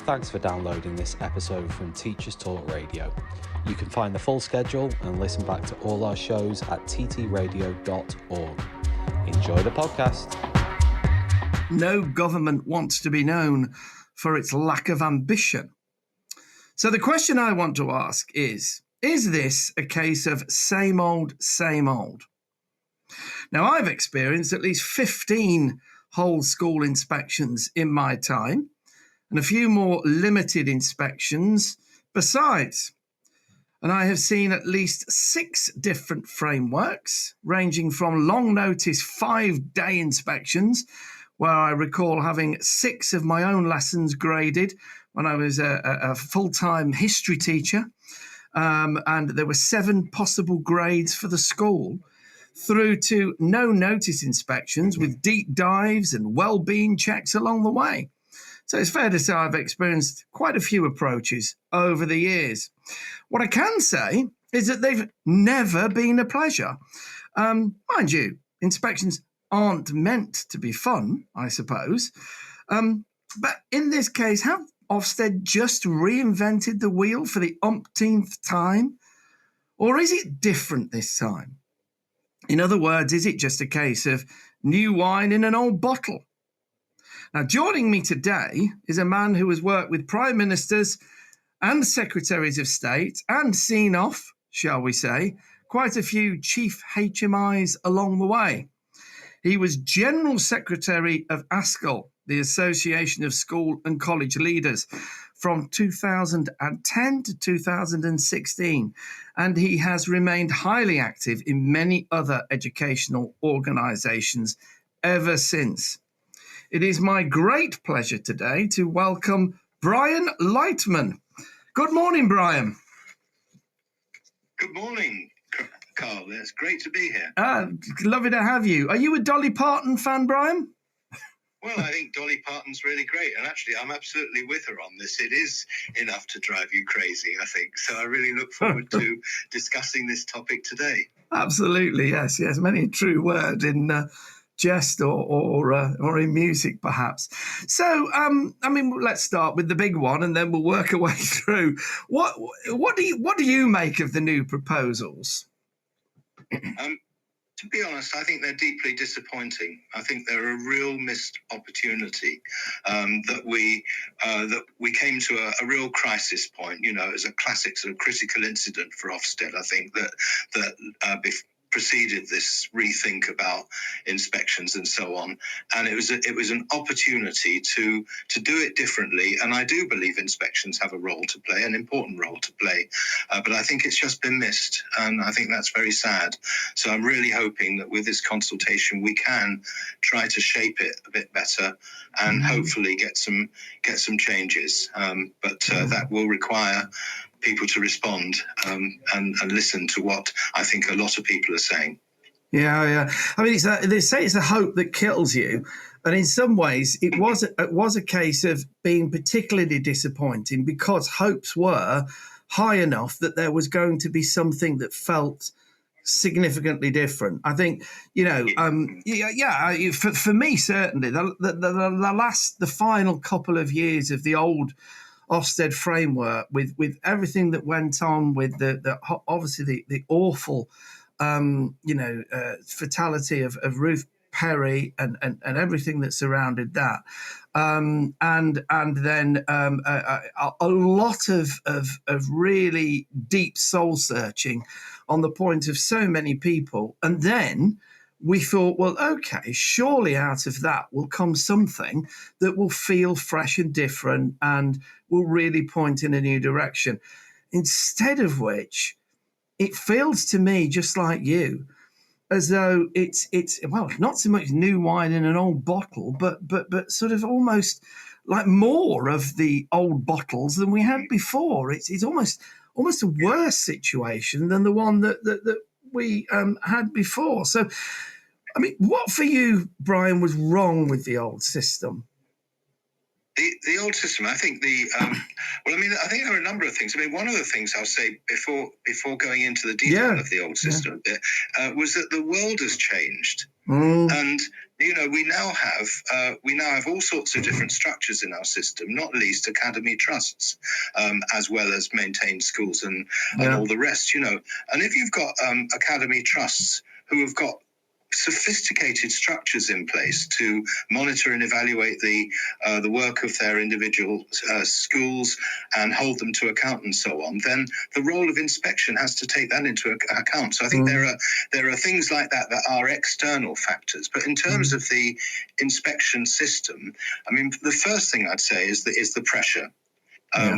Thanks for downloading this episode from Teachers Talk Radio. You can find the full schedule and listen back to all our shows at ttradio.org. Enjoy the podcast. No government wants to be known for its lack of ambition. So the question I want to ask is this a case of same old, same old? Now, I've experienced at least 15 whole school inspections in my time and a few more limited inspections besides. And I have seen at least 6 different frameworks, ranging from long notice 5-day inspections, where I recall having 6 of my own lessons graded when I was a full-time history teacher, and there were 7 possible grades for the school, through to no notice inspections with deep dives and well-being checks along the way. So it's fair to say I've experienced quite a few approaches over the years. What I can say is that they've never been a pleasure. Mind you, inspections aren't meant to be fun, I suppose. But in this case, have Ofsted just reinvented the wheel for the umpteenth time? Or is it different this time? In other words, is it just a case of new wine in an old bottle? Now, joining me today is a man who has worked with prime ministers and secretaries of state and seen off, shall we say, quite a few chief HMIs along the way. He was General Secretary of ASCL, the Association of School and College Leaders, from 2010 to 2016, and he has remained highly active in many other educational organisations ever since. It is my great pleasure today to welcome Brian Lightman. Good morning, Brian. Good morning, Carl. It's great to be here. Lovely to have you. Are you a Dolly Parton fan, Brian? Well, I think Dolly Parton's really great. And actually, I'm absolutely with her on this. It is enough to drive you crazy, I think. So I really look forward to discussing this topic today. Absolutely, yes. Many a true word in jest or in music, perhaps. So, let's start with the big one, and then we'll work our way through. What do you make of the new proposals? To be honest, I think they're deeply disappointing. I think they're a real missed opportunity that we came to a real crisis point. You know, as a classic sort of critical incident for Ofsted. I think that preceded this rethink about inspections and so on, and it was an opportunity to do it differently. And I do believe inspections have a role to play, an important role to play, but I think it's just been missed, and I think that's very sad. So I'm really hoping that with this consultation we can try to shape it a bit better and hopefully get some changes. But that will require people to respond and listen to what I think a lot of people are saying. Yeah. I mean, they say it's the hope that kills you. And in some ways, it was a case of being particularly disappointing because hopes were high enough that there was going to be something that felt significantly different. I think, for me, certainly, the final couple of years of the old Ofsted framework, with everything that went on, with the obviously the awful fatality of Ruth Perry and everything that surrounded that, and then a lot of really deep soul searching on the point of so many people, and then we thought, well, okay, surely out of that will come something that will feel fresh and different and will really point in a new direction. Instead of which, it feels to me, just like you, as though it's not so much new wine in an old bottle, but sort of almost like more of the old bottles than we had before. It's almost a worse situation than the one that we had before. So, I mean, what for you, Brian, was wrong with the old system? The old system, I think I think there are a number of things. I mean, one of the things I'll say before going into the detail of the old system a bit was that the world has changed. And We now have all sorts of different structures in our system, not least academy trusts, as well as maintained schools and all the rest. And if you've got academy trusts who have got sophisticated structures in place to monitor and evaluate the work of their individual schools and hold them to account and so on, then the role of inspection has to take that into account. So I think there are things like that are external factors. But in terms of the inspection system, I mean, the first thing I'd say is the pressure,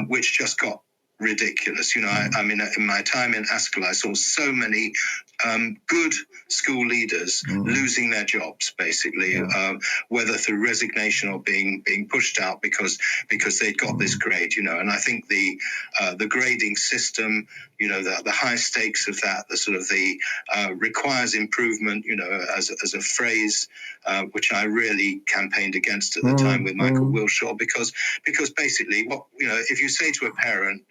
which just got ridiculous. I mean, in my time in Askell, I saw so many good school leaders losing their jobs, basically, whether through resignation or being pushed out because they'd got this grade. And I think the grading system, the high stakes of that, the sort of the requires improvement, as a phrase which I really campaigned against at the time with Michael Wilshaw, because basically, if you say to a parent,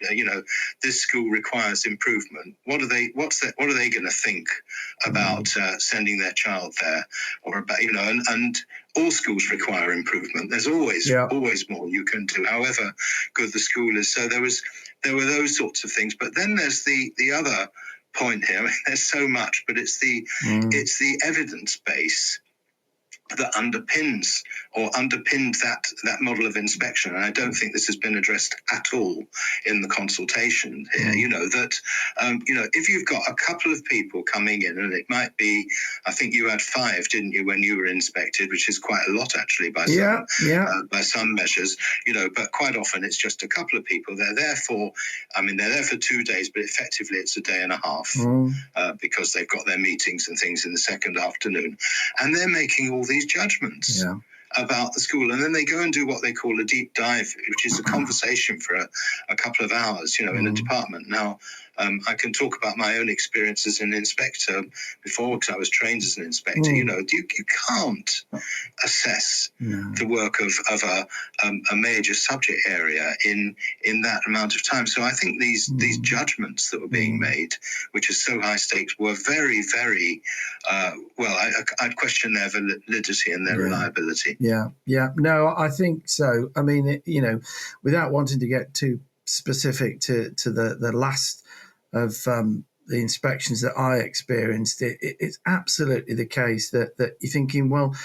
this school requires improvement, what are they going to think about sending their child there, or about and all schools require improvement. There's always more you can do, however good the school is. So there were those sorts of things. But then there's the other point here. I mean, there's so much, but it's the evidence base that underpinned that model of inspection. And I don't think this has been addressed at all in the consultation here. If you've got a couple of people coming in, and it might be, I think you had 5, didn't you, when you were inspected, which is quite a lot actually by some measures, but quite often it's just a couple of people. They're there for 2 days, but effectively it's a day and a half because they've got their meetings and things in the second afternoon. And they're making all these judgments about the school, and then they go and do what they call a deep dive, which is a conversation for a couple of hours, in a department. Now, I can talk about my own experience as an inspector before, because I was trained as an inspector. You can't assess the work of a major subject area in that amount of time. So I think these judgments that were being made, which are so high stakes, were very, very I'd question their validity and their reliability. No, I think so. I mean, without wanting to get too specific to the last of the inspections that I experienced, it's absolutely the case that you're thinking, well,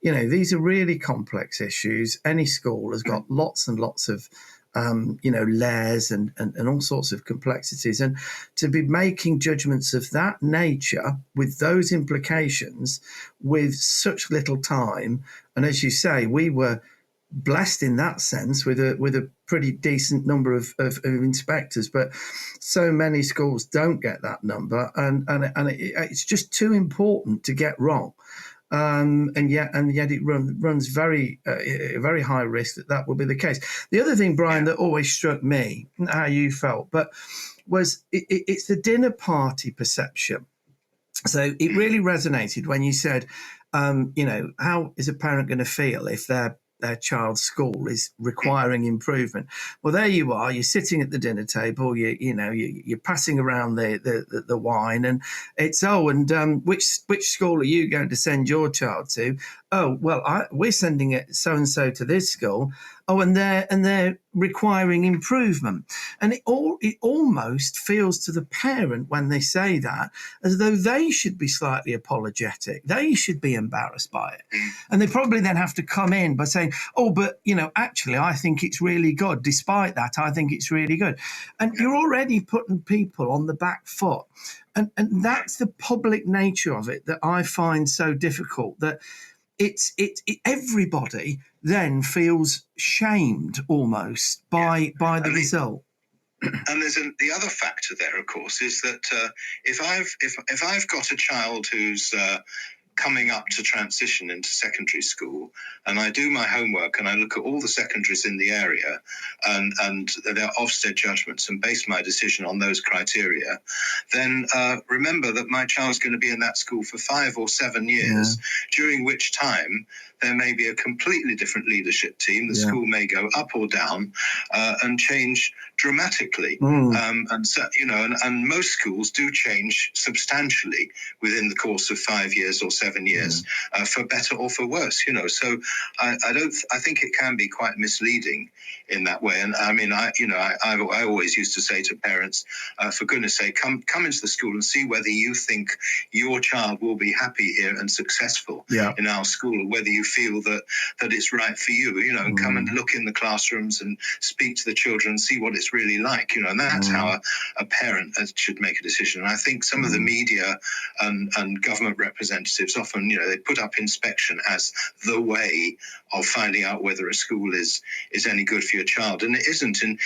these are really complex issues. Any school has got lots and lots of layers and all sorts of complexities, and to be making judgments of that nature with those implications with such little time. And as you say, we were blessed in that sense with a pretty decent number of inspectors, but so many schools don't get that number, and it's just too important to get wrong. And yet it runs very very high risk that will be the case. The other thing, Brian, that always struck me, how you felt, but was it's the dinner party perception. So it really resonated when you said, how is a parent going to feel if their child's school is requiring improvement? Well, there you are. You're sitting at the dinner table. You're passing around the wine, and it's which school are you going to send your child to? Oh, well, we're sending it so and so to this school. Oh, and they're requiring improvement, and it almost feels to the parent when they say that as though they should be slightly apologetic. They should be embarrassed by it, and they probably then have to come in by saying, "Oh, but actually, I think it's really good. Despite that, I think it's really good," and you're already putting people on the back foot, and that's the public nature of it that I find so difficult. That it's everybody then feels shamed almost by the result. And there's the other factor there, of course, is that if I've got a child who's coming up to transition into secondary school, and I do my homework and I look at all the secondaries in the area and their Ofsted judgments and base my decision on those criteria, then remember that my child's going to be in that school for 5 or 7 years, during which time there may be a completely different leadership team. The school may go up or down and change dramatically. And so, and most schools do change substantially within the course of 5 years or 7 7 years, for better or for worse, So I think it can be quite misleading in that way. And I mean, I always used to say to parents, for goodness sake, come into the school and see whether you think your child will be happy here and successful in our school, or whether you feel that it's right for you, and come and look in the classrooms and speak to the children and see what it's really like, and that's how a parent should make a decision. And I think some of the media and government representatives often, they put up inspection as the way of finding out whether a school is any good for your child, and it isn't. And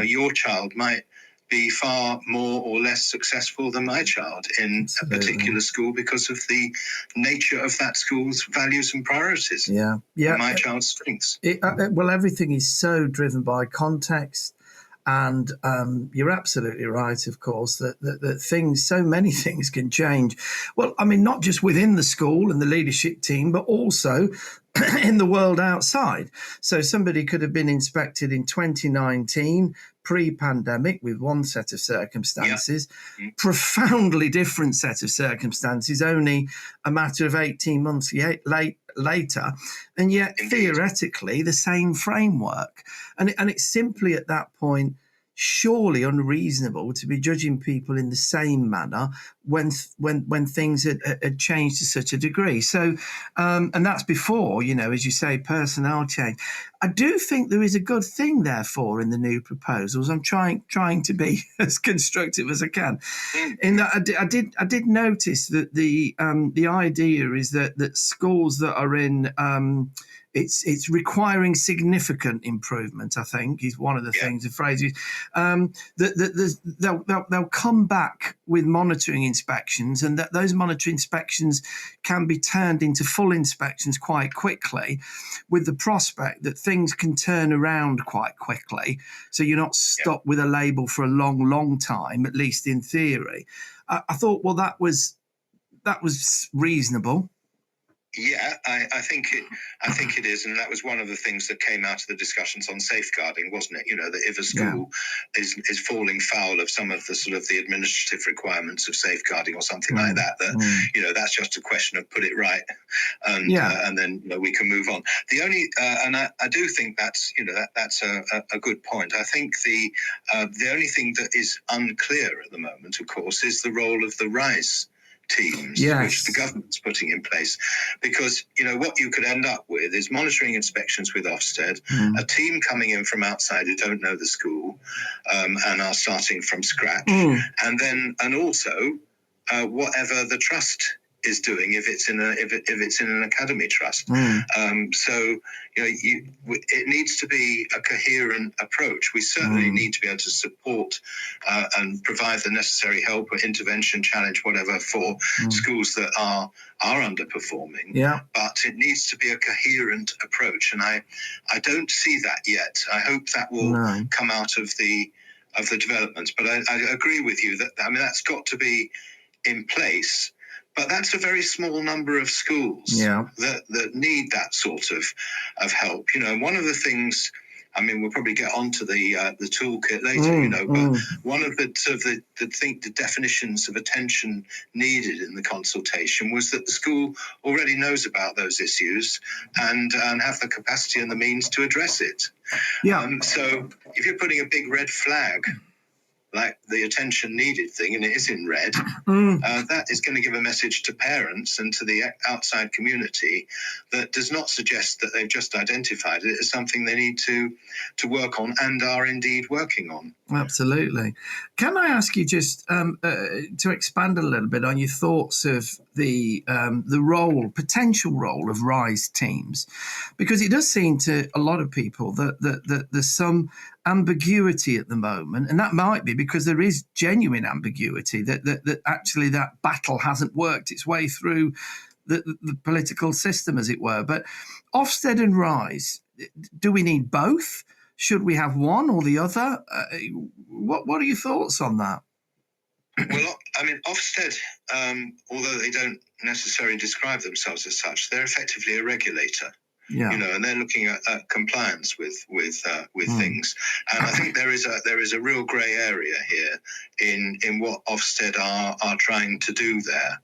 your child might be far more or less successful than my child in a particular school because of the nature of that school's values and priorities. And my child's strengths. Well, everything is so driven by context. And you're absolutely right, of course, that so many things can change. Well, I mean, not just within the school and the leadership team, but also in the world outside. So somebody could have been inspected in 2019, pre-pandemic, with one set of circumstances, profoundly different set of circumstances, only a matter of 18 months later, and yet theoretically the same framework. And it's simply at that point surely unreasonable to be judging people in the same manner when things had changed to such a degree. So, and that's before, as you say, personnel change. I do think there is a good thing, therefore, in the new proposals. I'm trying to be as constructive as I can. In that, I did notice that the idea is that schools that are in it's requiring significant improvement, I think, is one of the things, the phrases. They'll come back with monitoring inspections, and that those monitoring inspections can be turned into full inspections quite quickly, with the prospect that things can turn around quite quickly. So you're not stuck with a label for a long, long time, at least in theory. I thought, well, that was reasonable. Yeah, I think it is, and that was one of the things that came out of the discussions on safeguarding, wasn't it? That if a school is falling foul of some of the sort of the administrative requirements of safeguarding or something like that, that's just a question of put it right, and then we can move on. The only and I do think that's that's a good point. I think the only thing that is unclear at the moment, of course, is the role of the RISE teams, which the government's putting in place, because what you could end up with is monitoring inspections with Ofsted, a team coming in from outside who don't know the school and are starting from scratch, and also whatever the trust is doing if it's in an academy trust. So it needs to be a coherent approach. We certainly need to be able to support and provide the necessary help or intervention, challenge, whatever, for schools that are underperforming. But it needs to be a coherent approach, and I don't see that yet. I hope that will come out of the developments. But I agree with you that that's got to be in place. But that's a very small number of schools that need that sort of help. One of the things, we'll probably get onto the toolkit later, but one of the definitions of attention needed in the consultation was that the school already knows about those issues and have the capacity and the means to address it. So if you're putting a big red flag like the attention needed thing, and it is in red, that is going to give a message to parents and to the outside community that does not suggest that they've just identified it as something they need to work on and are indeed working on. Absolutely. Can I ask you just to expand a little bit on your thoughts of the potential role of RISE teams? Because it does seem to a lot of people that there's some ambiguity at the moment, and that might be because there is genuine ambiguity that actually that battle hasn't worked its way through the political system, as it were. But Ofsted and RISE, do we need both? Should we have one or the other? What are your thoughts on that? Well, Ofsted, although they don't necessarily describe themselves as such, they're effectively a regulator. Yeah. And they're looking at compliance with things. And I think there is a real grey area here in what Ofsted are trying to do there.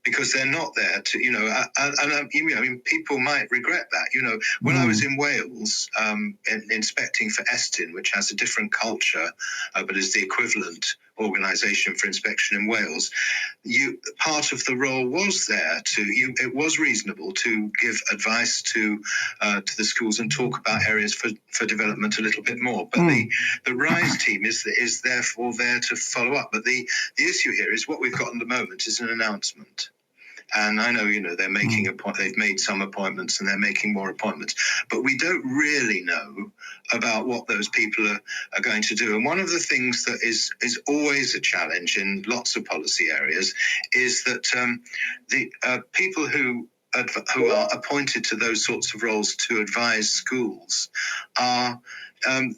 Because they're not there to, people might regret that. When I was in Wales inspecting for Estyn, which has a different culture, but is the equivalent organisation for inspection in Wales, part of the role was there it was reasonable to give advice to the schools and talk about areas for development a little bit more. But the RISE team is therefore there to follow up. But the issue here is what we've got at the moment is an announcement. And I know, they're making they've made some appointments and they're making more appointments, but we don't really know about what those people are going to do. And one of the things that is always a challenge in lots of policy areas is that the people who are appointed to those sorts of roles to advise schools are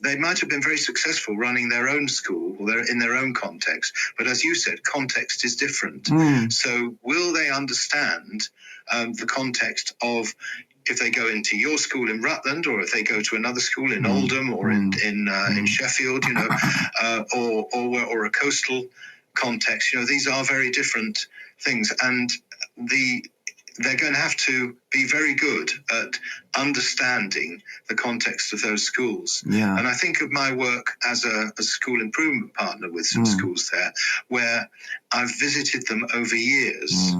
they might have been very successful running their own school or in their own context, but as you said, context is different. So will they understand the context of if they go into your school in Rutland, or if they go to another school in Oldham or in Sheffield, or a coastal context? These are very different things, and they're going to have to be very good at understanding the context of those schools. Yeah. And I think of my work as a school improvement partner with some schools there, where I've visited them over years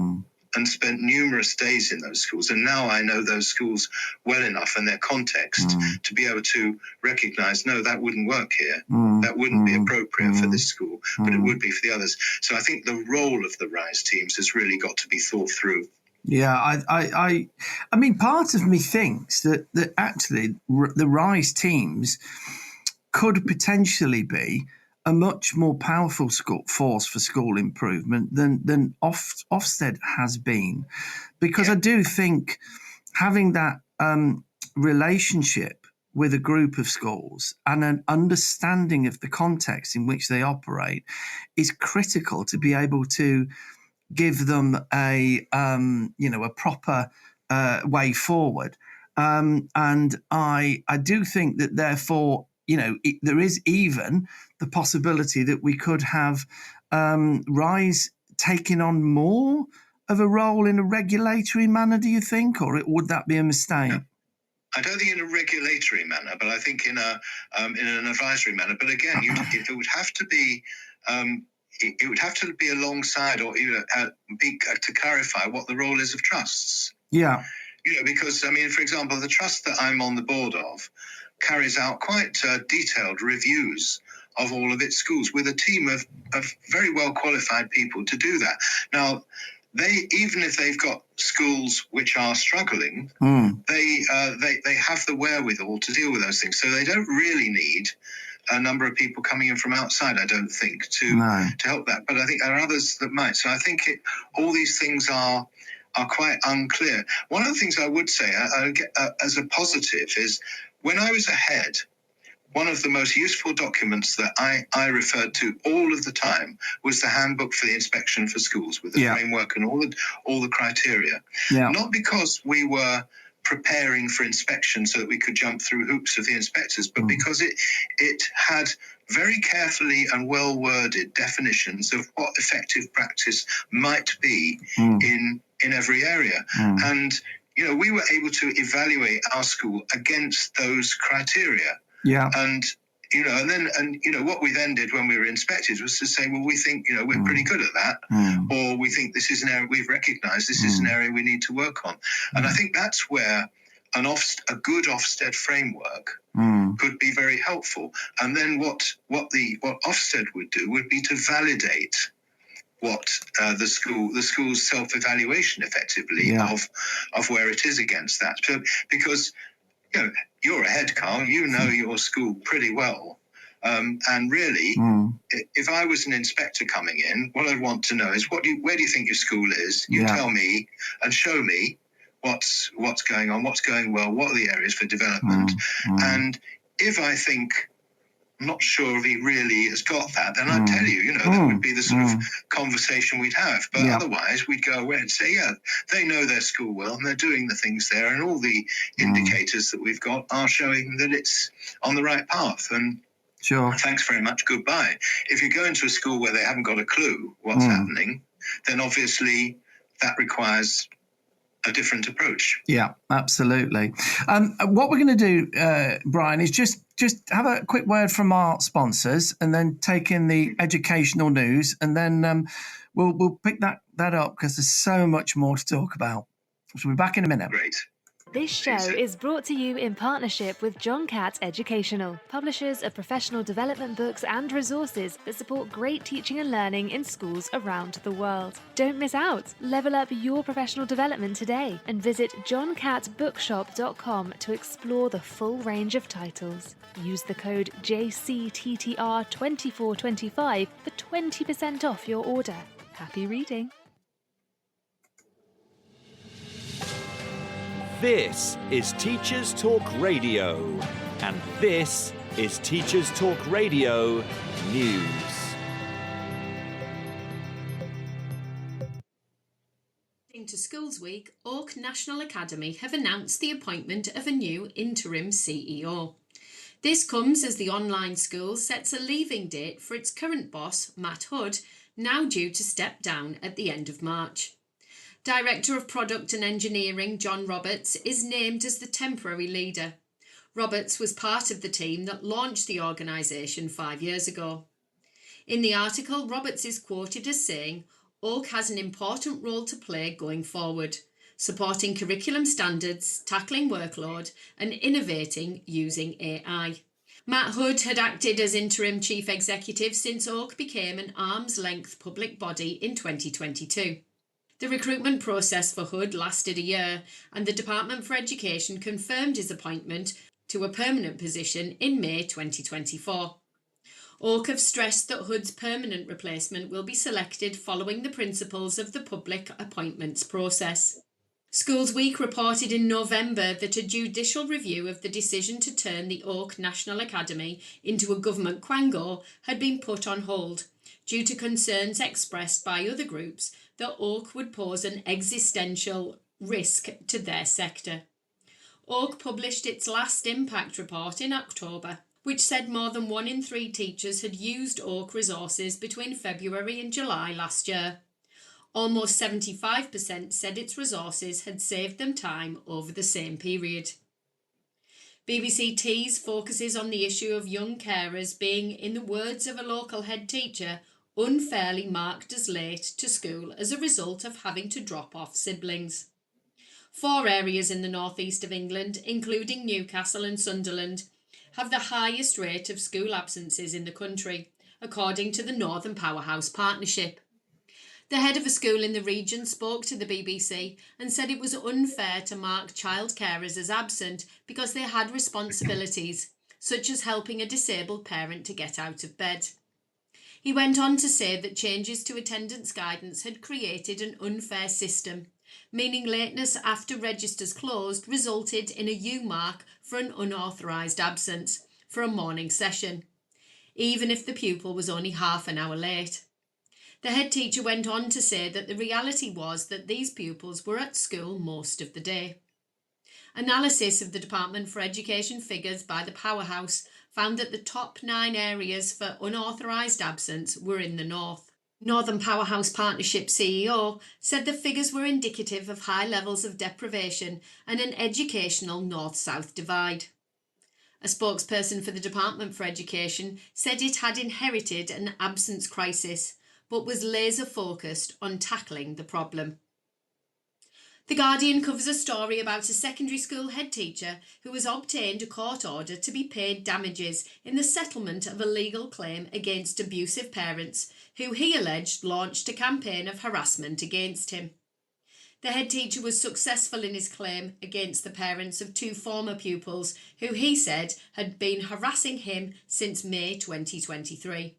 and spent numerous days in those schools. And now I know those schools well enough and their context to be able to recognise, no, that wouldn't work here. That wouldn't be appropriate for this school, but it would be for the others. So I think the role of the RISE teams has really got to be thought through. Yeah, I mean, part of me thinks that actually the RISE teams could potentially be a much more powerful force for school improvement than Ofsted has been, because I do think having that relationship with a group of schools and an understanding of the context in which they operate is critical to be able to give them a proper way forward. And I do think that therefore, there is even the possibility that we could have RISE taking on more of a role in a regulatory manner, do you think? Or would that be a mistake? No. I don't think in a regulatory manner, but I think in an advisory manner. But again, it would have to be it would have to be alongside, or to clarify what the role is of trusts. Yeah. Because for example, the trust that I'm on the board of carries out quite detailed reviews of all of its schools with a team of very well qualified people to do that. Now, even if they've got schools which are struggling, they have the wherewithal to deal with those things. So they don't really need a number of people coming in from outside, I don't think, to help that. But I think there are others that might. So I think all these things are quite unclear. One of the things I would say as a positive is when I was a head, one of the most useful documents that I referred to all of the time was the handbook for the inspection for schools, with the framework and all the criteria. Yeah. Not because we were preparing for inspection so that we could jump through hoops of the inspectors, but because it had very carefully and well worded definitions of what effective practice might be in every area. And we were able to evaluate our school against those criteria. Yeah. And what we then did when we were inspected was to say, well, we think we're pretty good at that, or we think this is an area we've recognised, this is an area we need to work on. And I think that's where a good Ofsted framework could be very helpful. And then what Ofsted would do would be to validate what the school's self-evaluation effectively of where it is against that. So, because you're a head, Carl, you know your school pretty well. And really, if I was an inspector coming in, what I'd want to know is where do you think your school is? You tell me and show me what's going on, what's going well, what are the areas for development. And if I think I'm not sure if he really has got that, then I'd tell you, that would be the sort of conversation we'd have. But otherwise, we'd go away and say, yeah, they know their school well and they're doing the things there, and all the indicators that we've got are showing that it's on the right path. And sure, thanks very much, goodbye. If you go into a school where they haven't got a clue what's happening, then obviously that requires a different approach. Yeah, absolutely. What we're going to do, Brian, is just have a quick word from our sponsors, and then take in the educational news, and then we'll pick that up, because there's so much more to talk about. So we'll be back in a minute. Great. This show is brought to you in partnership with John Catt Educational, publishers of professional development books and resources that support great teaching and learning in schools around the world. Don't miss out. Level up your professional development today and visit johncattbookshop.com to explore the full range of titles. Use the code JCTTR2425 for 20% off your order. Happy reading. This is Teachers Talk Radio, and this is Teachers Talk Radio News. To Schools Week, Oak National Academy have announced the appointment of a new interim CEO. This comes as the online school sets a leaving date for its current boss, Matt Hood, now due to step down at the end of March. Director of Product and Engineering John Roberts is named as the temporary leader. Roberts was part of the team that launched the organisation 5 years ago. In the article, Roberts is quoted as saying, "Oak has an important role to play going forward, supporting curriculum standards, tackling workload and innovating using AI." Matt Hood had acted as interim chief executive since Oak became an arm's-length public body in 2022. The recruitment process for Hood lasted a year, and the Department for Education confirmed his appointment to a permanent position in May 2024. Oak have stressed that Hood's permanent replacement will be selected following the principles of the public appointments process. Schools Week reported in November that a judicial review of the decision to turn the Oak National Academy into a government quango had been put on hold due to concerns expressed by other groups that Oak would pose an existential risk to their sector. Oak published its last impact report in October, which said more than 1 in 3 teachers had used Oak resources between February and July last year. Almost 75% said its resources had saved them time over the same period. BBC Tees focuses on the issue of young carers being, in the words of a local head teacher, unfairly marked as late to school as a result of having to drop off siblings. 4 areas in the northeast of England, including Newcastle and Sunderland, have the highest rate of school absences in the country, according to the Northern Powerhouse Partnership. The head of a school in the region spoke to the BBC and said it was unfair to mark child carers as absent because they had responsibilities, such as helping a disabled parent to get out of bed. He went on to say that changes to attendance guidance had created an unfair system, meaning lateness after registers closed resulted in a U mark for an unauthorised absence for a morning session, even if the pupil was only half an hour late. The head teacher went on to say that the reality was that these pupils were at school most of the day. Analysis of the Department for Education figures by the Powerhouse found that the top 9 areas for unauthorised absence were in the north. Northern Powerhouse Partnership CEO said the figures were indicative of high levels of deprivation and an educational north-south divide. A spokesperson for the Department for Education said it had inherited an absence crisis, but was laser-focused on tackling the problem. The Guardian covers a story about a secondary school head teacher who has obtained a court order to be paid damages in the settlement of a legal claim against abusive parents who he alleged launched a campaign of harassment against him. The head teacher was successful in his claim against the parents of 2 former pupils who he said had been harassing him since May 2023.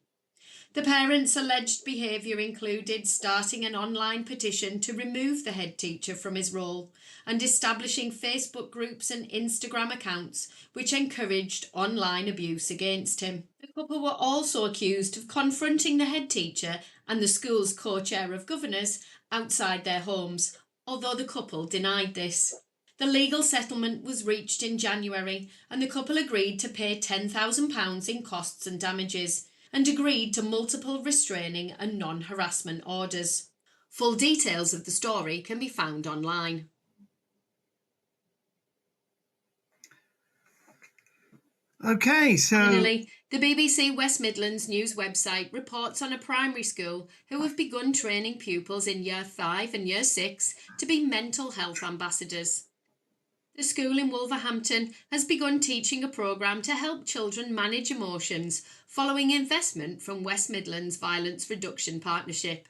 The parents' alleged behaviour included starting an online petition to remove the head teacher from his role and establishing Facebook groups and Instagram accounts which encouraged online abuse against him. The couple were also accused of confronting the head teacher and the school's co-chair of governors outside their homes, although the couple denied this. The legal settlement was reached in January and the couple agreed to pay £10,000 in costs and damages, and agreed to multiple restraining and non-harassment orders. Full details of the story can be found online. Okay, so finally, the BBC West Midlands News website reports on a primary school who have begun training pupils in Year 5 and Year 6 to be mental health ambassadors. The school in Wolverhampton has begun teaching a programme to help children manage emotions following investment from West Midlands Violence Reduction Partnership.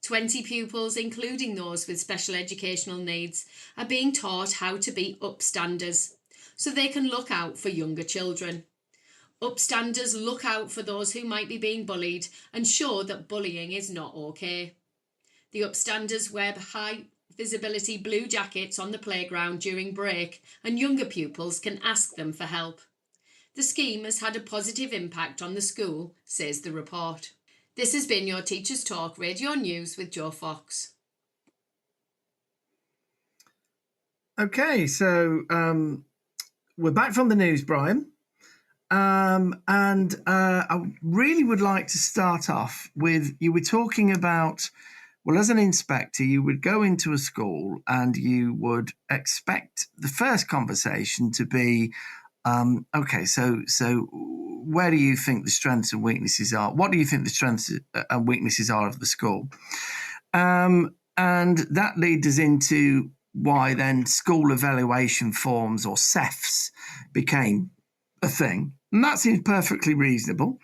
20 pupils, including those with special educational needs, are being taught how to be upstanders, so they can look out for younger children. Upstanders look out for those who might be being bullied and show that bullying is not okay. The upstanders wear high visibility blue jackets on the playground during break, and younger pupils can ask them for help. The scheme has had a positive impact on the school, says the report. This has been your Teachers Talk Radio News with Joe Fox. Okay, so we're back from the news, Brian. And I really would like to start off with, you were talking about, well, as an inspector, you would go into a school and you would expect the first conversation to be, okay, so where do you think the strengths and weaknesses are? What do you think the strengths and weaknesses are of the school? And that leads us into why then school evaluation forms, or SEFs, became a thing. And that seems perfectly reasonable.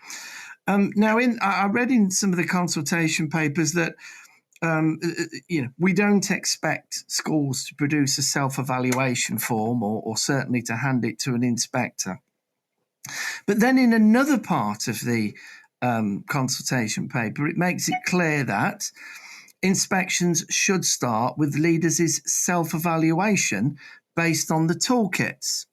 Now, I read in some of the consultation papers that we don't expect schools to produce a self-evaluation form, or certainly to hand it to an inspector. But then in another part of the consultation paper, it makes it clear that inspections should start with leaders' self-evaluation based on the toolkits.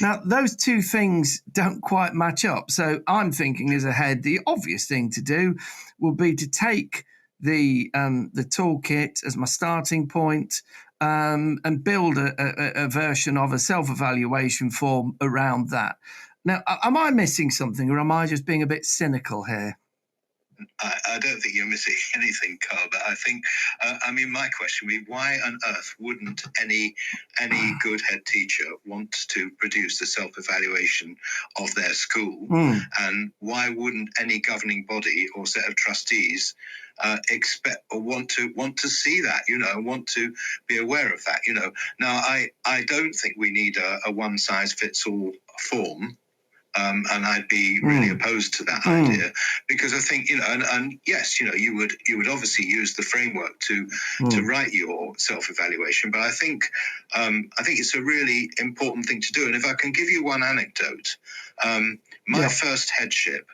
Now, those two things don't quite match up. So I'm thinking as a head, the obvious thing to do will be to take the toolkit as my starting point, and build a version of a self-evaluation form around that. Now, am I missing something, or am I just being a bit cynical here? I don't think you're missing anything, Carl, but I think, my question would be, why on earth wouldn't any good head teacher want to produce a self-evaluation of their school? And why wouldn't any governing body or set of trustees expect or want to see that, want to be aware of that, Now, I don't think we need a one-size-fits-all form. And I'd be really opposed to that idea, because I think, and yes, you would obviously use the framework to write your self-evaluation, but I think it's a really important thing to do. And if I can give you one anecdote, my first headship,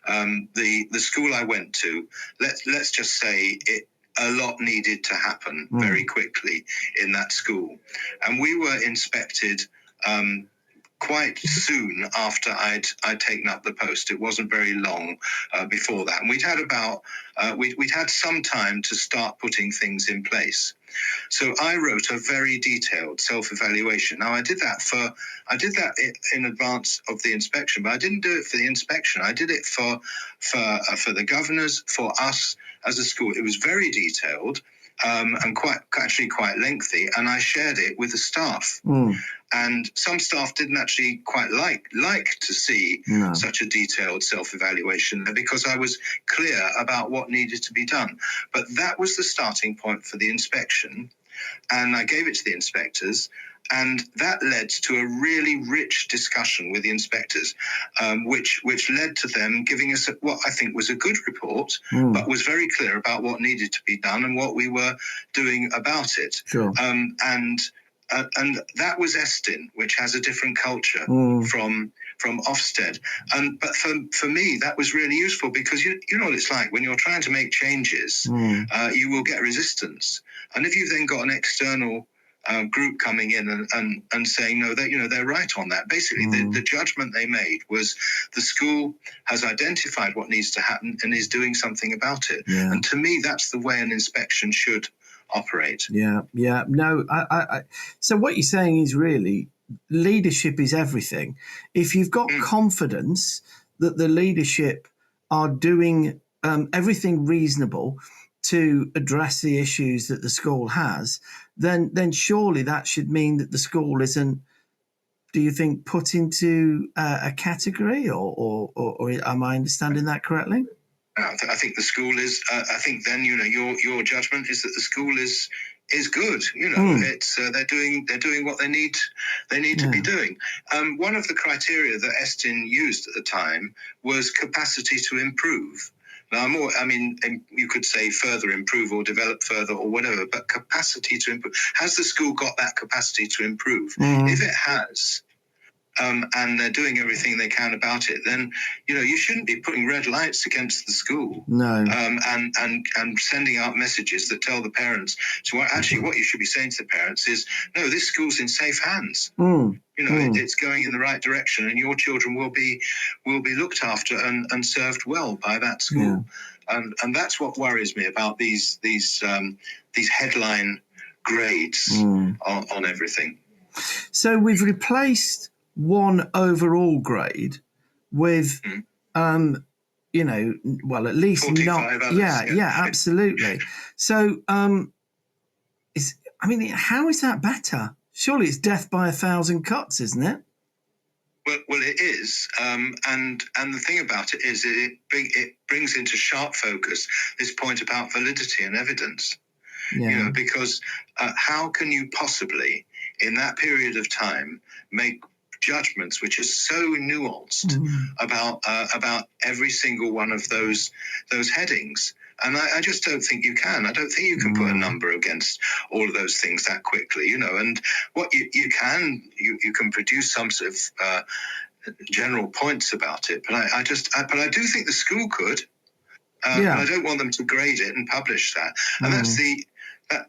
the school I went to, let's just say a lot needed to happen very quickly in that school, and we were inspected quite soon after I'd taken up the post. It wasn't very long before that, and we'd had some time to start putting things in place. So I wrote a very detailed self-evaluation. Now, I did that in advance of the inspection, but I didn't do it for the inspection. I did it for the governors, for us as a school. It was very detailed. And quite lengthy, and I shared it with the staff. And some staff didn't actually quite like to see such a detailed self-evaluation, because I was clear about what needed to be done. But that was the starting point for the inspection, and I gave it to the inspectors. And that led to a really rich discussion with the inspectors, which led to them giving us what I think was a good report, but was very clear about what needed to be done and what we were doing about it. Sure. And And that was Estin, which has a different culture from Ofsted. But for me, that was really useful because you know what it's like when you're trying to make changes, you will get resistance. And if you've then got an external group coming in and saying, no, that they're right on that. Basically, the judgment they made was the school has identified what needs to happen and is doing something about it. Yeah. And to me, that's the way an inspection should operate. Yeah. No, I so what you're saying is really leadership is everything. If you've got confidence that the leadership are doing everything reasonable to address the issues that the school has, then surely that should mean that the school isn't, do you think, put into a category, or am I understanding that correctly? I think the school is. I think then your judgment is that the school is good. It's they're doing what they need to be doing. One of the criteria that Estin used at the time was capacity to improve. Now, you could say further improve or develop further or whatever, but capacity to improve. Has the school got that capacity to improve? If it has, and they're doing everything they can about it, then you shouldn't be putting red lights against the school. No. And sending out messages that tell the parents. So actually, what you should be saying to the parents is, no, this school's in safe hands. It's going in the right direction, and your children will be looked after and served well by that school. Yeah. And that's what worries me about these headline grades on everything. So we've replaced one overall grade with, well, at least 45 others. Yeah, absolutely. So, how is that better? Surely it's death by 1,000 cuts, isn't it? Well, it is, and the thing about it is it brings into sharp focus this point about validity and evidence. Yeah. Because how can you possibly, in that period of time, make judgments which are so nuanced about every single one of those headings? And I just don't think you can. I don't think you can put a number against all of those things that quickly, And what you can produce some sort of general points about it. But I do think the school could. But I don't want them to grade it and publish that. And that's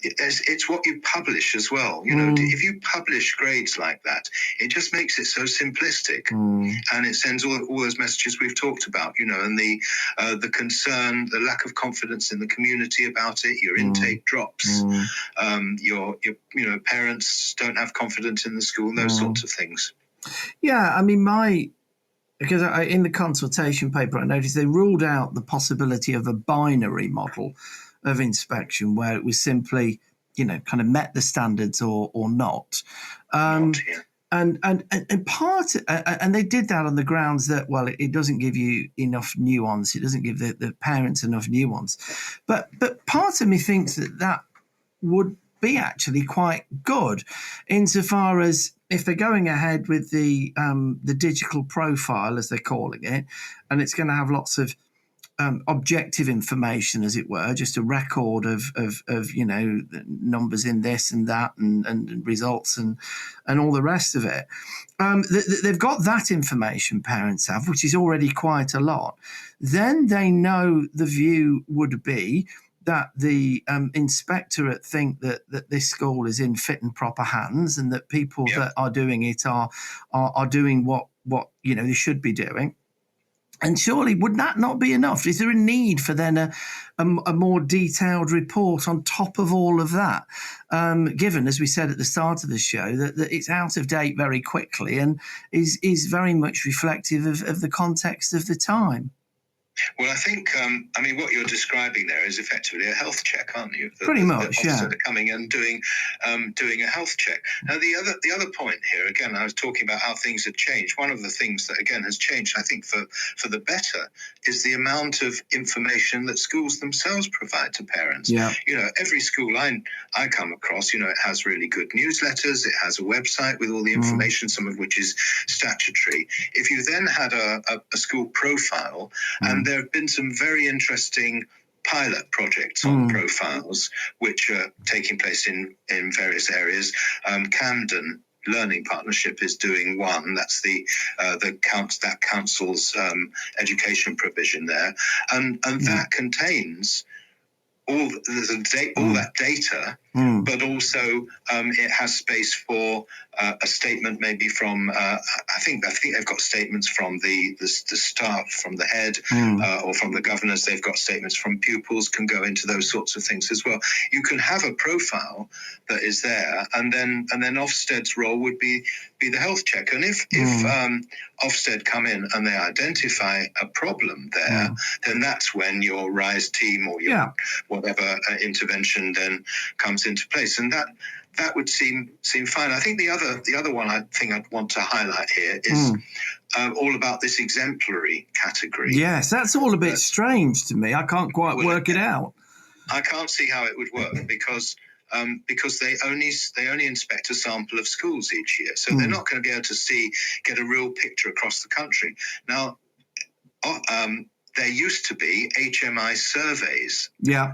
it's what you publish as well. If you publish grades like that, it just makes it so simplistic, and it sends all those messages we've talked about. And the concern, the lack of confidence in the community about it. Your intake drops. Your parents don't have confidence in the school. And those sorts of things. Yeah, because in the consultation paper, I noticed they ruled out the possibility of a binary model of inspection where it was simply, kind of met the standards or not. And they did that on the grounds that, well, it doesn't give you enough nuance. It doesn't give the parents enough nuance. But part of me thinks that would be actually quite good, insofar as if they're going ahead with the digital profile, as they're calling it, and it's going to have lots of objective information, as it were, just a record of numbers in this and that and results and all the rest of it. They've got that information, parents have, which is already quite a lot. Then they know the view would be that the inspectorate think that this school is in fit and proper hands, and that people that are doing it are doing what they should be doing. And surely, would that not be enough? Is there a need for then a more detailed report on top of all of that? Given, as we said at the start of the show, that it's out of date very quickly and is very much reflective of the context of the time. Well, I think, what you're describing there is effectively a health check, aren't you? Pretty much, the officers are coming and doing a health check. Now, the other point here, again, I was talking about how things have changed. One of the things that, again, has changed, I think, for the better, is the amount of information that schools themselves provide to parents. Yeah. Every school I come across, it has really good newsletters. It has a website with all the information, some of which is statutory. If you then had a school profile, and there have been some very interesting pilot projects on profiles, which are taking place in various areas. Camden Learning Partnership is doing one. That's the council's education provision there, and that contains all that data, but also it has space for a statement maybe from I think they've got statements from the staff, from the head, or from the governors. They've got statements from pupils, can go into those sorts of things as well. You can have a profile that is there, and then Ofsted's role would be the health check. And if Ofsted come in and they identify a problem there, then that's when your RISE team or your whatever intervention then comes into place, and that would seem fine. I think the other one I'd want to highlight here is all about this exemplary category. Yes, that's all a bit strange to me. I can't quite work it out. I can't see how it would work because they only inspect a sample of schools each year, so they're not going to be able to get a real picture across the country. Now, there used to be HMI surveys,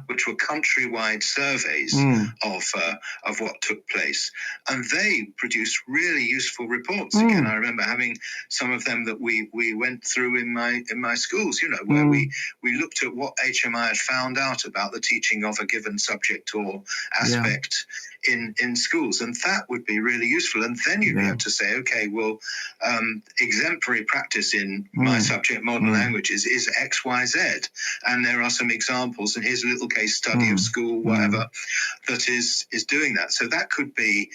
which were countrywide surveys of what took place, and they produced really useful reports. Again, I remember having some of them that we went through in my schools, where we looked at what HMI had found out about the teaching of a given subject or aspect in schools, and that would be really useful. And then you'd be able to say, okay, well, exemplary practice in my subject, modern languages, is X, Y, Z, and there are some examples, and here's a little case study of school, whatever, that is doing that. So that could be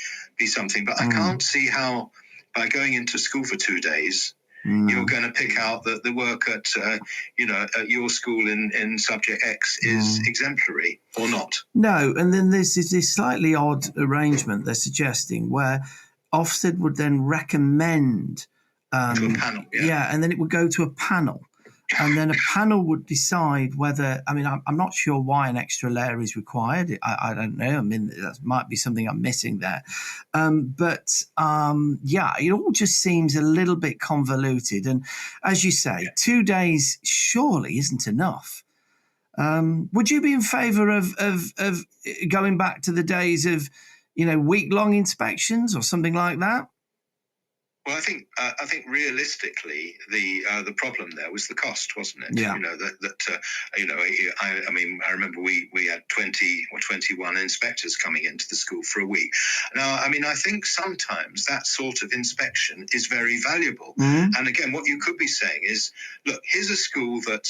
something, but I can't see how by going into school for 2 days you're going to pick out that the work at at your school in subject X is exemplary or not. No, and then there's this slightly odd arrangement they're suggesting where Ofsted would then recommend to a panel, and then it would go to a panel. And then a panel would decide whether, I'm not sure why an extra layer is required. I don't know. That might be something I'm missing there. But it all just seems a little bit convoluted. And as you say, 2 days surely isn't enough. Would you be in favour of going back to the days of, week-long inspections or something like that? Well, I think realistically, the problem there was the cost, wasn't it? Yeah. I remember we had 20 or 21 inspectors coming into the school for a week. Now, I think sometimes that sort of inspection is very valuable. And again, what you could be saying is, look, here's a school that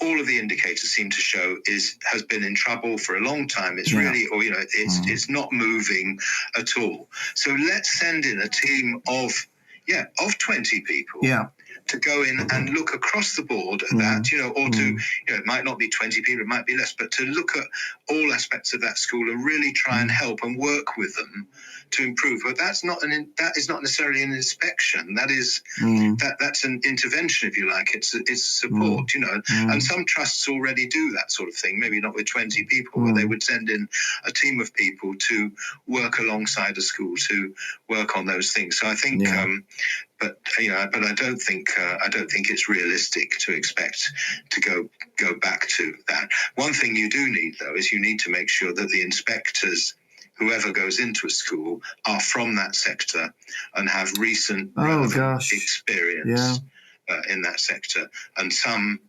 all of the indicators seem to show has been in trouble for a long time. It's really, it's not moving at all. So let's send in a team of 20 people to go in and look across the board at that, or to, it might not be 20 people, it might be less, but to look at all aspects of that school and really try and help and work with them to improve. But that is not necessarily an inspection. That is that's an intervention, if you like. It's support, and some trusts already do that sort of thing. Maybe not with 20 people, where they would send in a team of people to work alongside a school to work on those things. So I think, but I don't think it's realistic to expect to go back to that. One thing you do need, though, is you need to make sure that the inspectors, whoever goes into a school, are from that sector and have recent relevant experience in that sector. And some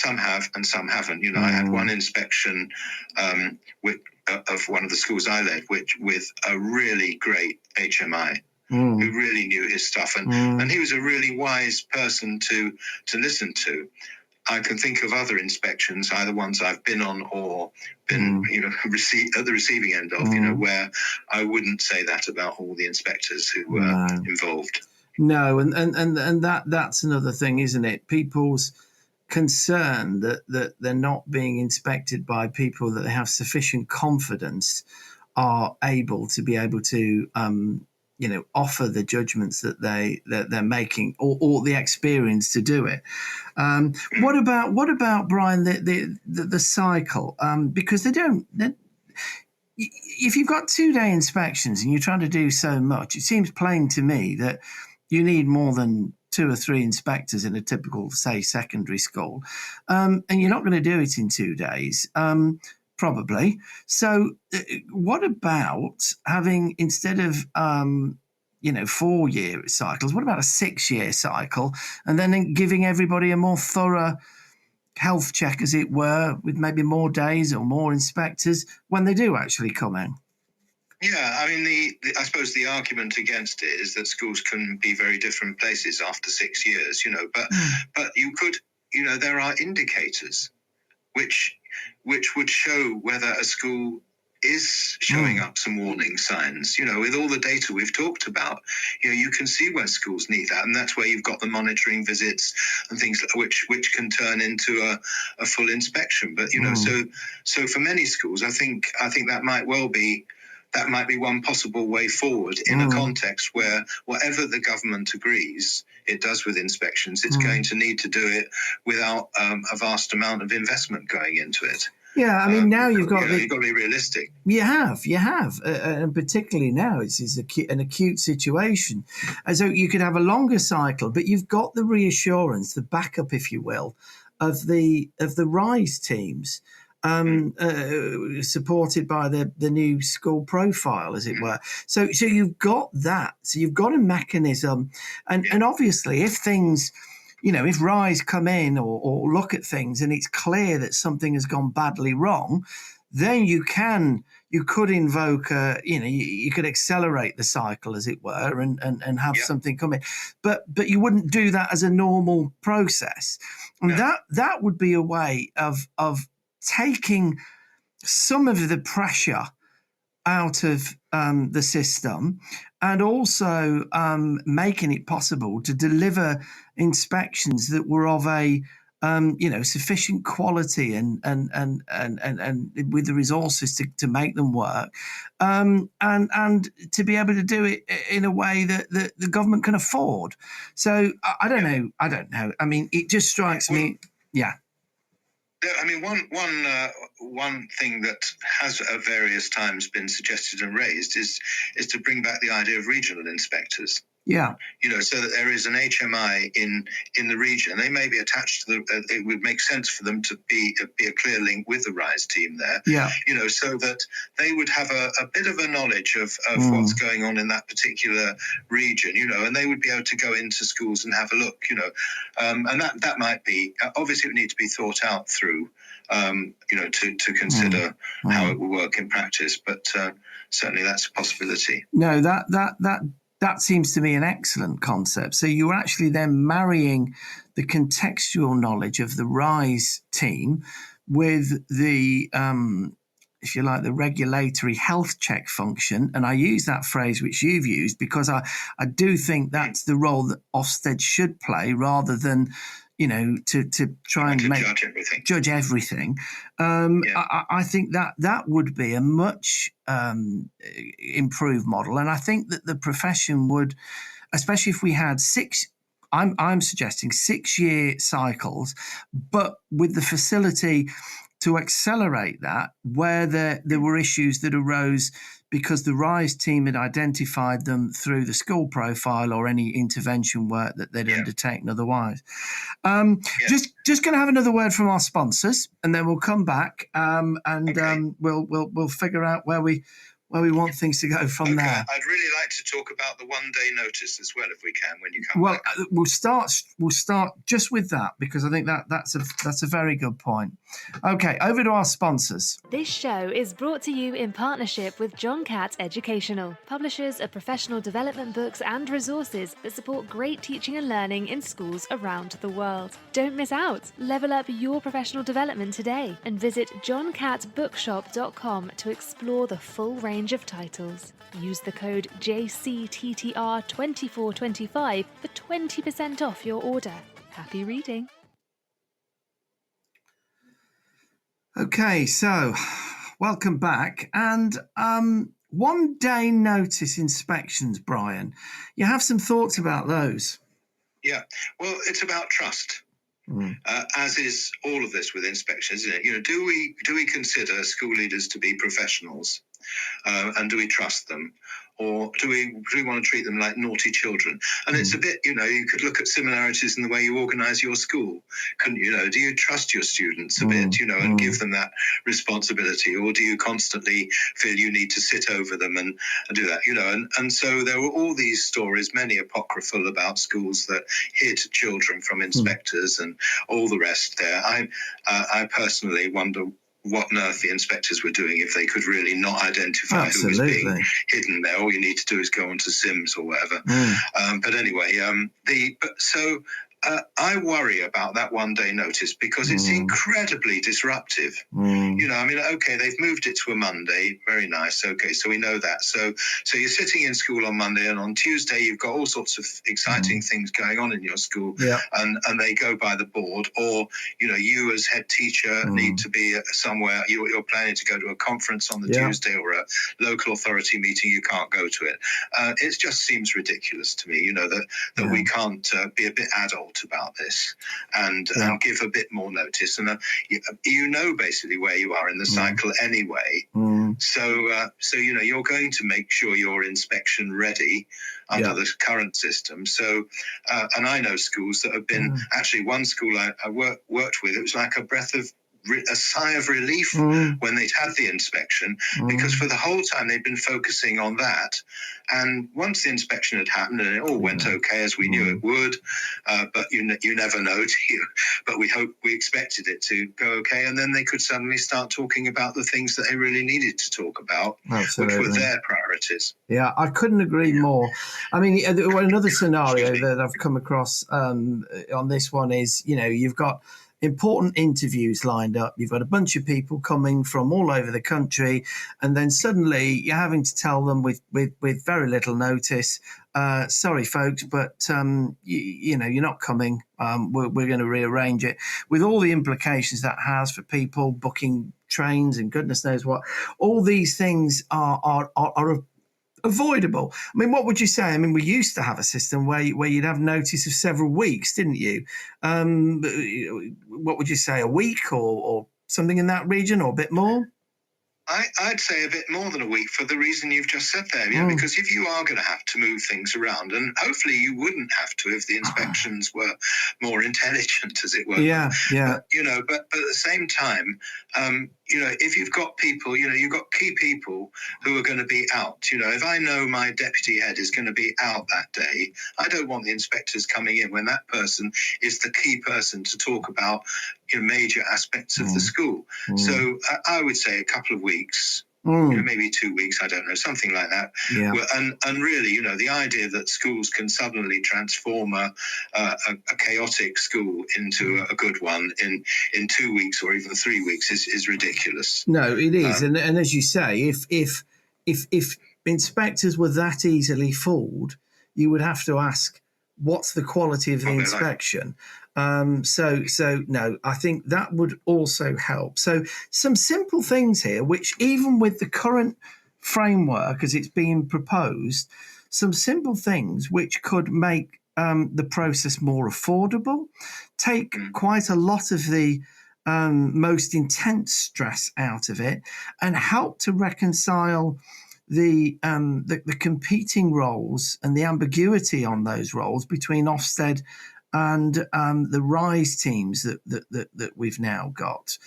have and some haven't. I had one inspection of one of the schools I led, with a really great HMI who really knew his stuff, and he was a really wise person to listen to. I can think of other inspections, either ones I've been on or been, at the receiving end of, where I wouldn't say that about all the inspectors who were involved. No, and that's another thing, isn't it? People's concern that they're not being inspected by people that they have sufficient confidence are able to offer the judgments that they're making, or the experience to do it. What about Brian, the cycle? Because if you've got 2-day inspections and you're trying to do so much, it seems plain to me that you need more than 2 or 3 inspectors in a typical, say, secondary school, and you're not going to do it in 2 days, probably. So what about having, instead of 4-year cycles, what about a 6-year cycle, and then giving everybody a more thorough health check, as it were, with maybe more days or more inspectors when they do actually come in? Yeah, I mean, I suppose the argument against it is that schools can be very different places after 6 years, but you could, there are indicators which would show whether a school is showing up some warning signs. With all the data we've talked about, you can see where schools need that, and that's where you've got the monitoring visits and things which can turn into a full inspection. But so for many schools, I think that might be one possible way forward in a context where whatever the government agrees it does with inspections, it's going to need to do it without a vast amount of investment going into it. Yeah, I mean, now you've got to be realistic. You have, and particularly now it's an acute situation. And so you could have a longer cycle, but you've got the reassurance, the backup, if you will, of the RISE teams, supported by the new school profile, as it were. So you've got that. So you've got a mechanism, and obviously, if things, if RISE come in or look at things and it's clear that something has gone badly wrong, then you could invoke you could accelerate the cycle, as it were, and have something come in. But you wouldn't do that as a normal process. And that would be a way of taking some of the pressure out of the system, and also making it possible to deliver inspections that were of a sufficient quality and with the resources to make them work, and to be able to do it in a way that the government can afford. So I don't know. I mean, it just strikes me. Yeah. I mean, one thing that has at various times been suggested and raised is to bring back the idea of regional inspectors. Yeah. So that there is an HMI in the region. They may be attached to it would make sense for them to be a clear link with the RISE team there. Yeah. So that they would have a bit of a knowledge of what's going on in that particular region, and they would be able to go into schools and have a look, and that might be, obviously it would need to be thought out through, to consider how it will work in practice, but certainly that's a possibility. No, that seems to be an excellent concept. So you're actually then marrying the contextual knowledge of the RISE team with the, if you like, the regulatory health check function. And I use that phrase which you've used because I do think that's the role that Ofsted should play, rather than, to try and judge everything. I think that would be a much improved model, and I think that the profession would, especially if we had I'm suggesting 6-year cycles, but with the facility to accelerate that where there were issues that arose because the RISE team had identified them through the school profile or any intervention work that they'd undertaken otherwise. Just going to have another word from our sponsors, and then we'll come back and we'll figure out where we want things to go from there. I'd really like to talk about the 1-day notice as well, if we can, when you come back. We'll start just with that, because I think that's a very good point. Okay, over to our sponsors. This show is brought to you in partnership with John Catt Educational, publishers of professional development books and resources that support great teaching and learning in schools around the world. Don't miss out. Level up your professional development today and visit johncattbookshop.com to explore the full range of titles. Use the code JCTTR2425 for 20% off your order. Happy reading. Okay, so welcome back. And 1-day notice inspections, Brian. You have some thoughts about those? Yeah, well, it's about trust. As is all of this with inspections, isn't it? Do we consider school leaders to be professionals? and do we trust them? Or do we want to treat them like naughty children? And it's a bit, you could look at similarities in the way you organise your school. Couldn't you? Do you trust your students a bit, and give them that responsibility? Or do you constantly feel you need to sit over them and do that, And so there were all these stories, many apocryphal, about schools that hid children from inspectors and all the rest there. I personally wonder what on earth the inspectors were doing if they could really not identify who was being hidden there. All you need to do is go onto Sims or whatever. But anyway, I worry about that one-day notice because it's incredibly disruptive. Okay, they've moved it to a Monday. Very nice. Okay, so we know that. So you're sitting in school on Monday, and on Tuesday you've got all sorts of exciting things going on in your school, and they go by the board. Or you as head teacher need to be somewhere. You're planning to go to a conference on the Tuesday or a local authority meeting. You can't go to it. It just seems ridiculous to me. That we can't be a bit adult about this and give a bit more notice, and basically where you are in the cycle anyway. So you're going to make sure you're inspection ready under the current system. So and I know schools that have been actually one school I worked with, it was like a sigh of relief when they'd had the inspection, because for the whole time they'd been focusing on that, and once the inspection had happened and it all went okay as we knew it would, but you never know, do you? But we expected it to go okay, and then they could suddenly start talking about the things that they really needed to talk about. Absolutely. Which were their priorities. Yeah, I couldn't agree more. I mean, another scenario that I've come across on this one is, you've got important interviews lined up. You've got a bunch of people coming from all over the country, and then suddenly you're having to tell them with very little notice, sorry, folks, but you're not coming. We're going to rearrange it, with all the implications that has for people booking trains and goodness knows what. All these things are avoidable. I mean, what would you say? I mean, we used to have a system where you'd have notice of several weeks, didn't you? What would you say, a week or something in that region, or a bit more? I'd say a bit more than a week, for the reason you've just said there, because if you are going to have to move things around, and hopefully you wouldn't have to if the inspections were more intelligent, as it were. But at the same time, if you've got people, you've got key people who are going to be out. If I know my deputy head is going to be out that day, I don't want the inspectors coming in when that person is the key person to talk about major aspects of the school. So I would say a couple of weeks, maybe 2 weeks, I don't know, something like that. And really, the idea that schools can suddenly transform a chaotic school into a good one in 2 weeks or even 3 weeks is ridiculous. No, it is. And as you say, if inspectors were that easily fooled, you would have to ask, what's the quality of the inspection? So no, I think that would also help. So some simple things here, which even with the current framework as it's being proposed, some simple things which could make the process more affordable, take quite a lot of the most intense stress out of it, and help to reconcile the competing roles and the ambiguity on those roles between Ofsted and the RISE teams that we've now got.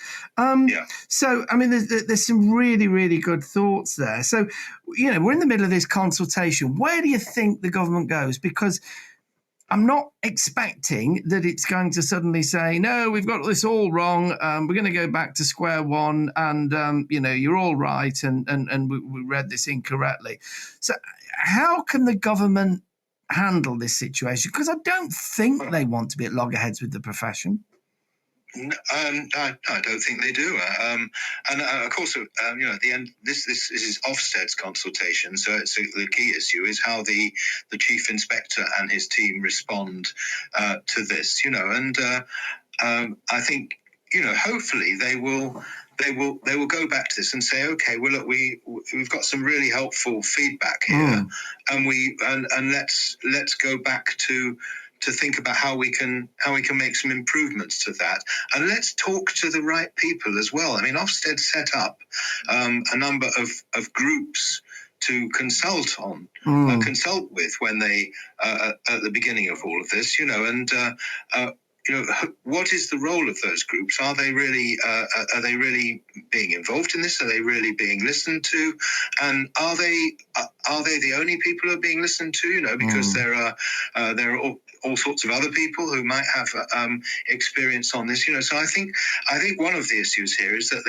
So, I mean, there's some really, really good thoughts there. So, we're in the middle of this consultation. Where do you think the government goes? Because I'm not expecting that it's going to suddenly say, no, we've got this all wrong. We're going to go back to square one, and you're all right, and we read this incorrectly. So how can the government handle this situation? Because I don't think they want to be at loggerheads with the profession. I don't think they do. Of course, at the end, this is Ofsted's consultation. So the key issue is how the chief inspector and his team respond to this. I think hopefully they will go back to this and say, okay, well, look, we've got some really helpful feedback here, and let's go back to think about how we can make some improvements to that, and let's talk to the right people as well. I mean, Ofsted set up a number of groups to consult with when they at the beginning of all of this, and what is the role of those groups? Are they really being involved in this? Are they really being listened to? And are they the only people who are being listened to? Because there are all sorts of other people who might have experience on this. So I think one of the issues here is that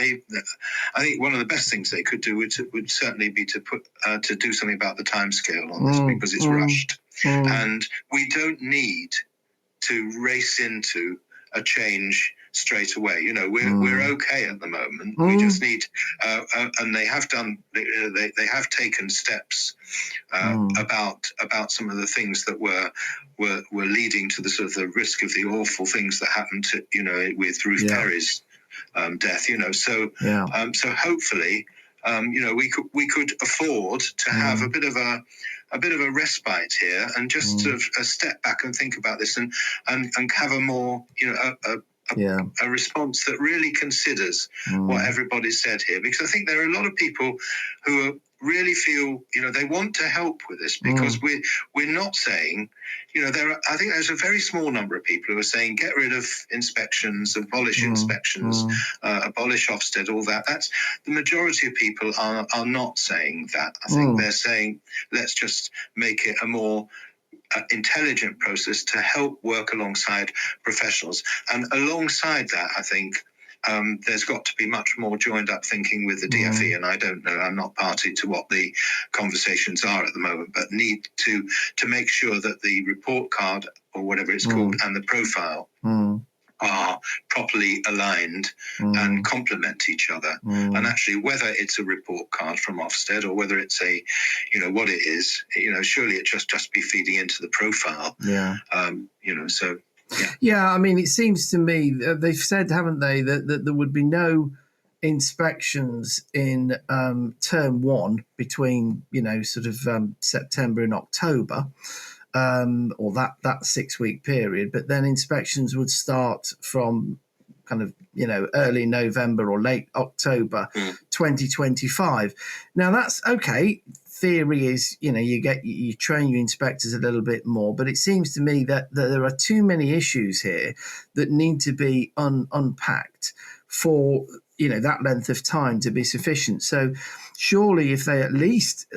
I think one of the best things they could do would certainly be to do something about the timescale on this, because it's rushed, and we don't need to race into a change straight away. We're okay at the moment. We just need, and they have done. They have taken steps about some of the things that were leading to the sort of the risk of the awful things that happened to with Ruth Perry's death. So hopefully, we could afford to have a bit of a respite here, and just sort of a step back and think about this, and have a more a response that really considers what everybody said here, because I think there are a lot of people who really feel they want to help with this, because we're not saying I think there's a very small number of people who are saying get rid of inspections, abolish inspections, abolish Ofsted, all that. That's the majority of people are not saying that. I think they're saying let's just make it a more intelligent process to help work alongside professionals. And alongside that, I think there's got to be much more joined up thinking with the DFE, and I don't know, I'm not party to what the conversations are at the moment, but need to make sure that the report card, or whatever it's called, and the profile are properly aligned and complement each other. And actually, whether it's a report card from Ofsted or whether it's a, what it is, surely it just be feeding into the profile. So. Yeah, I mean, it seems to me they've said, haven't they, that there would be no inspections in term one between September and October, or that 6-week period, but then inspections would start from kind of early November or late October 2025. Now that's okay. Theory is, you train your inspectors a little bit more, but it seems to me that there are too many issues here that need to be unpacked for that length of time to be sufficient. So surely if they at least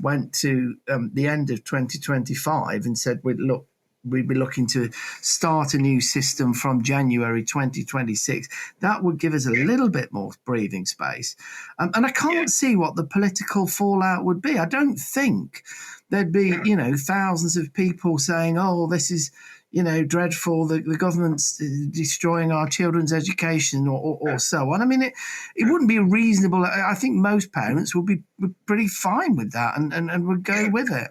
went to the end of 2025 and said, we'd be looking to start a new system from January 2026. That would give us a little bit more breathing space. And I can't see what the political fallout would be. I don't think there'd be, thousands of people saying, oh, this is, dreadful, the government's destroying our children's education or so on. I mean, it wouldn't be reasonable. I think most parents would be pretty fine with that and would go with it.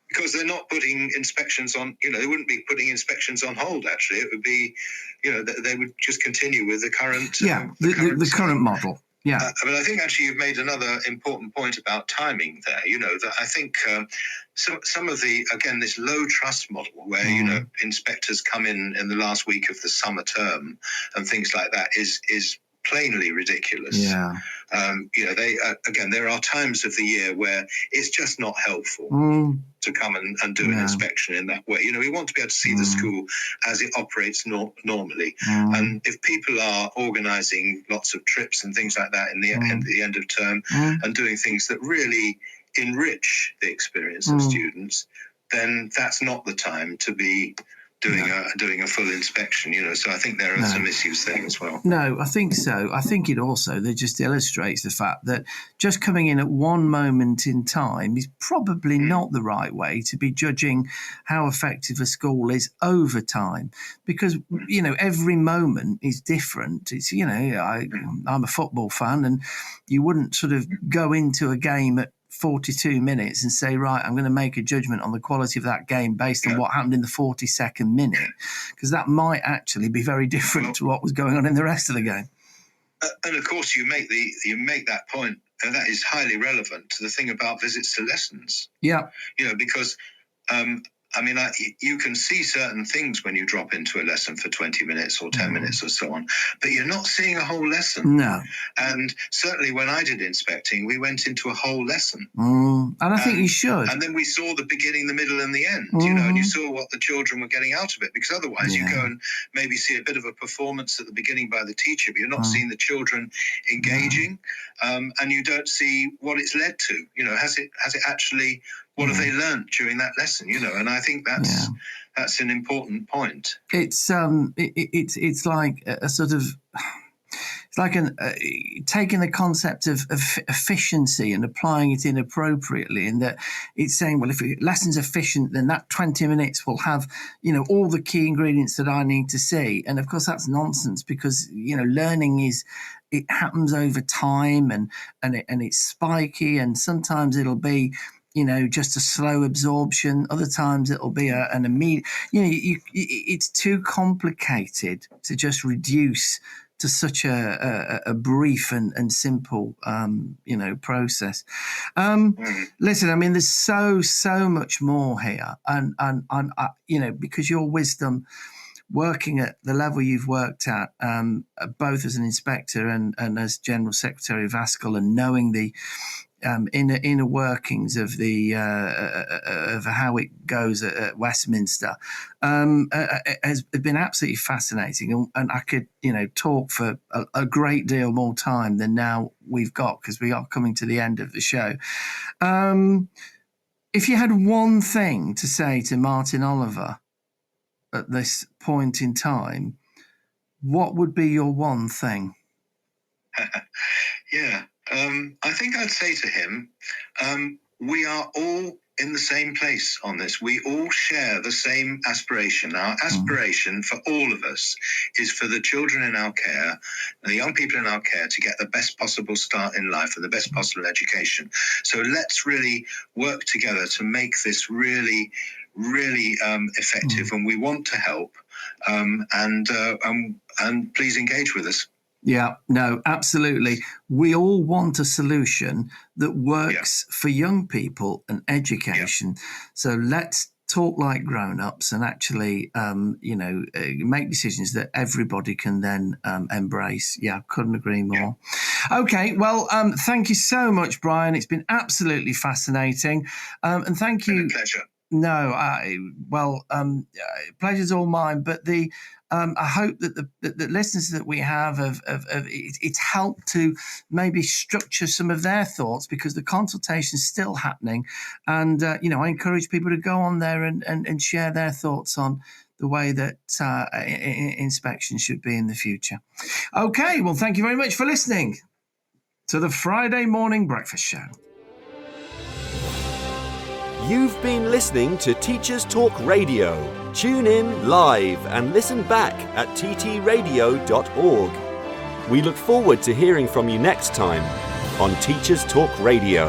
Because they're not putting inspections on, they wouldn't be putting inspections on hold, actually. It would be, they would just continue with the current... the current model. Yeah. But I think actually you've made another important point about timing there, that I think some of the, again, this low trust model where, inspectors come in the last week of the summer term and things like that is plainly ridiculous. Yeah. They again, there are times of the year where it's just not helpful to come and do an inspection in that way. We want to be able to see the school as it operates normally. And if people are organising lots of trips and things like that in the end of term and doing things that really enrich the experience of students, then that's not the time to be doing a full inspection, so I think there are some issues there as well. No, I think so. I think it also that just illustrates the fact that just coming in at one moment in time is probably not the right way to be judging how effective a school is over time, because every moment is different. It's I'm a football fan, and you wouldn't sort of go into a game at 42 minutes and say, right, I'm going to make a judgment on the quality of that game based on what happened in the 42nd minute, because that might actually be very different to what was going on in the rest of the game. And of course, you make that point, and that is highly relevant to the thing about visits to lessons. Yeah, because I mean, you can see certain things when you drop into a lesson for 20 minutes or 10 minutes or so on, but you're not seeing a whole lesson. No. And certainly when I did inspecting, we went into a whole lesson. And I think you should. And then we saw the beginning, the middle, and the end, you know, and you saw what the children were getting out of it, because otherwise you go and maybe see a bit of a performance at the beginning by the teacher, but you're not seeing the children engaging, and you don't see what it's led to. You know, has it actually, what have they learned during that lesson? You know, and I think that's an important point. It's it's like a sort of, it's like taking the concept of efficiency and applying it inappropriately, in that it's saying, well, if a lesson's efficient, then that 20 minutes will have, you know, all the key ingredients that I need to see. And of course that's nonsense, because, you know, learning it happens over time, and it's spiky, and sometimes it'll be, you know, just a slow absorption. Other times it'll be an immediate, you know, it's too complicated to just reduce to such a brief and simple, you know, process. Listen, I mean, there's so much more here. And you know, because your wisdom, working at the level you've worked at, both as an inspector and as General Secretary of ASCL, and knowing the inner workings of the of how it goes at Westminster, has been absolutely fascinating, and I could, you know, talk for a great deal more time than now we've got, because we are coming to the end of the show. If you had one thing to say to Martin Oliver at this point in time, what would be your one thing? I think I'd say to him, we are all in the same place on this. We all share the same aspiration. Our aspiration for all of us is for the children in our care, the young people in our care, to get the best possible start in life and the best possible education. So let's really work together to make this really, really effective. And we want to help. And please engage with us. Yeah, no, absolutely. We all want a solution that works for young people and education. So let's talk like grown-ups and actually, you know, make decisions that everybody can then embrace. Yeah, couldn't agree more. Okay, well, thank you so much, Brian. It's been absolutely fascinating. And thank you. It's been a pleasure. No, pleasure's all mine. But I hope that the listeners that we have it's helped to maybe structure some of their thoughts, because the consultation's still happening, and you know, I encourage people to go on there and share their thoughts on the way that inspection should be in the future. Okay, well, thank you very much for listening to the Friday Morning Breakfast Show. You've been listening to Teachers Talk Radio. Tune in live and listen back at ttradio.org. We look forward to hearing from you next time on Teachers Talk Radio.